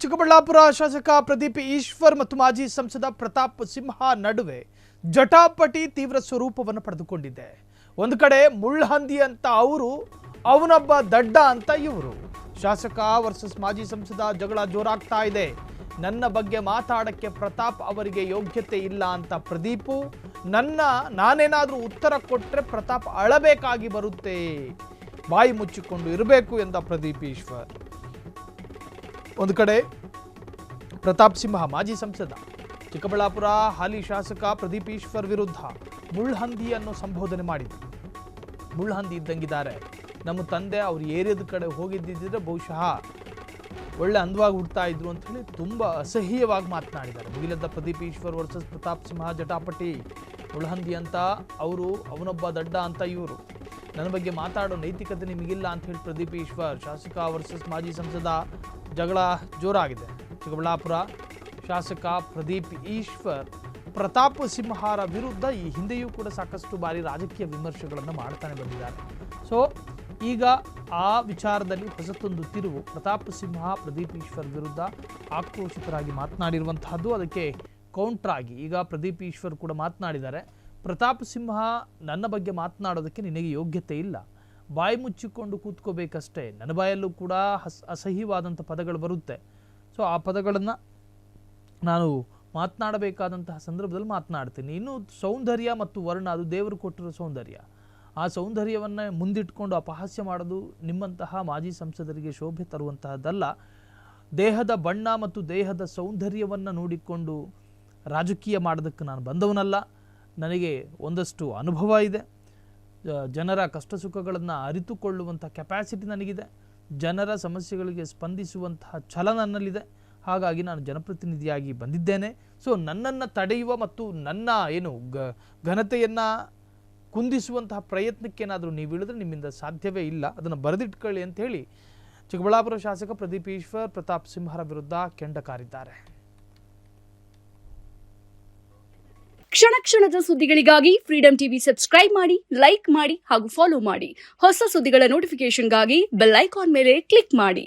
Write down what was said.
ಚಿಕ್ಕಬಳ್ಳಾಪುರ ಶಾಸಕ ಪ್ರದೀಪ್ ಈಶ್ವರ್ ಮತ್ತು ಮಾಜಿ ಸಂಸದ ಪ್ರತಾಪ್ ಸಿಂಹ ನಡುವೆ ಜಟಾಪಟಿ ತೀವ್ರ ಸ್ವರೂಪವನ್ನು ಪಡೆದುಕೊಂಡಿದೆ. ಒಂದು ಕಡೆ ಮುಳ್ಳಹಂದಿ ಅಂತ ಅವರು, ಅವನೊಬ್ಬ ದಡ್ಡ ಅಂತ ಇವರು. ಶಾಸಕ ವರ್ಸಸ್ ಮಾಜಿ ಸಂಸದ ಜಗಳ ಜೋರಾಗ್ತಾ ಇದೆ. ನನ್ನ ಬಗ್ಗೆ ಮಾತಾಡಕ್ಕೆ ಪ್ರತಾಪ್ ಅವರಿಗೆ ಯೋಗ್ಯತೆ ಇಲ್ಲ ಅಂತ ಪ್ರದೀಪು, ನಾನೇನಾದ್ರೂ ಉತ್ತರ ಕೊಟ್ಟರೆ ಪ್ರತಾಪ್ ಅಳಬೇಕಾಗಿ ಬರುತ್ತೆ, ಬಾಯಿ ಮುಚ್ಚಿಕೊಂಡು ಇರಬೇಕು ಎಂದ ಪ್ರದೀಪ್ ಈಶ್ವರ್. ಒಂದು ಕಡೆ ಪ್ರತಾಪ್ ಸಿಂಹ ಮಾಜಿ ಸಂಸದ ಚಿಕ್ಕಬಳ್ಳಾಪುರ ಹಾಲಿ ಶಾಸಕ ಪ್ರದೀಪ್ ಈಶ್ವರ್ ವಿರುದ್ಧ ಮುಳ್ಳಹಂದಿ ಅನ್ನೋ ಸಂಬೋಧನೆ ಮಾಡಿದರು. ಮುಳ್ಳಹಂದಿ ಇದ್ದಂಗಿದ್ದಾರೆ, ನಮ್ಮ ತಂದೆ ಅವ್ರು ಏರಿಯಾದ ಕಡೆ ಹೋಗಿದ್ದಿದ್ರೆ ಬಹುಶಃ ಒಳ್ಳೆ ಅಂದವಾಗಿ ಹುಡ್ತಾ ಇದ್ರು ಅಂತ ಹೇಳಿ ತುಂಬ ಅಸಹ್ಯವಾಗಿ ಮಾತನಾಡಿದ್ದಾರೆ. ಮುಗಿಲದ್ದ ಪ್ರದೀಪ್ ಈಶ್ವರ್ ವರ್ಸಸ್ ಪ್ರತಾಪ್ ಸಿಂಹ ಜಟಾಪಟಿ. ಮುಳ್ಳಹಂದಿ ಅಂತ ಅವರು, ಅವನೊಬ್ಬ ದಡ್ಡ ಅಂತ ಇವರು. ನನ್ನ ಬಗ್ಗೆ ಮಾತಾಡೋ ನೈತಿಕತೆ ನಿಮಗಿಲ್ಲ ಅಂತ ಹೇಳಿ ಪ್ರದೀಪ್ ಈಶ್ವರ್. ಶಾಸಕ ವರ್ಸಸ್ ಮಾಜಿ ಸಂಸದ ಜಗಳ ಜೋರಾಗಿದೆ. ಚಿಕ್ಕಬಳ್ಳಾಪುರ ಶಾಸಕ ಪ್ರದೀಪ್ ಈಶ್ವರ್ ಪ್ರತಾಪ್ ಸಿಂಹರ ವಿರುದ್ಧ ಈ ಹಿಂದೆಯೂ ಕೂಡ ಸಾಕಷ್ಟು ಬಾರಿ ರಾಜಕೀಯ ವಿಮರ್ಶೆಗಳನ್ನು ಮಾಡ್ತಾನೆ ಬಂದಿದ್ದಾರೆ. ಸೊ ಈಗ ಆ ವಿಚಾರದಲ್ಲಿ ಹೊಸತೊಂದು ತಿರುವು. ಪ್ರತಾಪ್ ಸಿಂಹ ಪ್ರದೀಪ್ ಈಶ್ವರ್ ವಿರುದ್ಧ ಆಕ್ರೋಶಿತರಾಗಿ ಮಾತನಾಡಿರುವಂತಹದ್ದು. ಅದಕ್ಕೆ ಕೌಂಟರ್ ಆಗಿ ಈಗ ಪ್ರದೀಪ್ ಈಶ್ವರ್ ಕೂಡ ಮಾತನಾಡಿದ್ದಾರೆ. ಪ್ರತಾಪ್ ಸಿಂಹ, ನನ್ನ ಬಗ್ಗೆ ಮಾತನಾಡೋದಕ್ಕೆ ನಿನಗೆ ಯೋಗ್ಯತೆ ಇಲ್ಲ, ಬಾಯಿ ಮುಚ್ಚಿಕೊಂಡು ಕೂತ್ಕೋಬೇಕಷ್ಟೇ. ನನ್ನ ಬಾಯಲ್ಲೂ ಕೂಡ ಅಸಹ್ಯವಾದಂಥ ಪದಗಳು ಬರುತ್ತೆ. ಸೊ ಆ ಪದಗಳನ್ನು ನಾನು ಮಾತನಾಡಬೇಕಾದಂತಹ ಸಂದರ್ಭದಲ್ಲಿ ಮಾತನಾಡ್ತೀನಿ. ಇನ್ನು ಸೌಂದರ್ಯ ಮತ್ತು ವರ್ಣ, ಅದು ದೇವರು ಕೊಟ್ಟಿರೋ ಸೌಂದರ್ಯ. ಆ ಸೌಂದರ್ಯವನ್ನು ಮುಂದಿಟ್ಕೊಂಡು ಅಪಹಾಸ್ಯ ಮಾಡೋದು ನಿಮ್ಮಂತಹ ಮಾಜಿ ಸಂಸದರಿಗೆ ಶೋಭೆ ತರುವಂತಹದ್ದಲ್ಲ. ದೇಹದ ಬಣ್ಣ ಮತ್ತು ದೇಹದ ಸೌಂದರ್ಯವನ್ನು ನೋಡಿಕೊಂಡು ರಾಜಕೀಯ ಮಾಡೋದಕ್ಕೆ ನಾನು ಬಂದವನಲ್ಲ. ನನಗೆ ಒಂದಷ್ಟು ಅನುಭವ ಇದೆ. ಜನರ ಕಷ್ಟ ಸುಖಗಳನ್ನು ಅರಿತುಕೊಳ್ಳುವಂಥ ಕೆಪ್ಯಾಸಿಟಿ ನನಗಿದೆ. ಜನರ ಸಮಸ್ಯೆಗಳಿಗೆ ಸ್ಪಂದಿಸುವಂತಹ ಛಲ ನನ್ನಲ್ಲಿದೆ. ಹಾಗಾಗಿ ನಾನು ಜನಪ್ರತಿನಿಧಿಯಾಗಿ ಬಂದಿದ್ದೇನೆ. ಸೊ ನನ್ನನ್ನು ತಡೆಯುವ ಮತ್ತು ನನ್ನ ಘನತೆಯನ್ನು ಕುಂದಿಸುವಂತಹ ಪ್ರಯತ್ನಕ್ಕೇನಾದರೂ ನೀವು ಇಳಿದ್ರೆ ನಿಮ್ಮಿಂದ ಸಾಧ್ಯವೇ ಇಲ್ಲ, ಅದನ್ನು ಬರೆದಿಟ್ಕೊಳ್ಳಿ ಅಂತ ಹೇಳಿ ಚಿಕ್ಕಬಳ್ಳಾಪುರ ಶಾಸಕ ಪ್ರದೀಪ್ ಈಶ್ವರ್ ಪ್ರತಾಪ್ ಸಿಂಹರ ವಿರುದ್ಧ ಕೆಂಡ ಕಾರಿದ್ದಾರೆ. ಕ್ಷಣ ಕ್ಷಣದ ಸುದ್ದಿಗಳಿಗಾಗಿ ಫ್ರೀಡಂ ಟಿವಿ ಸಬ್ಸ್ಕ್ರೈಬ್ ಮಾಡಿ, ಲೈಕ್ ಮಾಡಿ ಹಾಗೂ ಫಾಲೋ ಮಾಡಿ. ಹೊಸ ಸುದ್ದಿಗಳ ನೋಟಿಫಿಕೇಶನ್ಗಾಗಿ ಬೆಲ್ ಐಕಾನ್ ಮೇಲೆ ಕ್ಲಿಕ್ ಮಾಡಿ.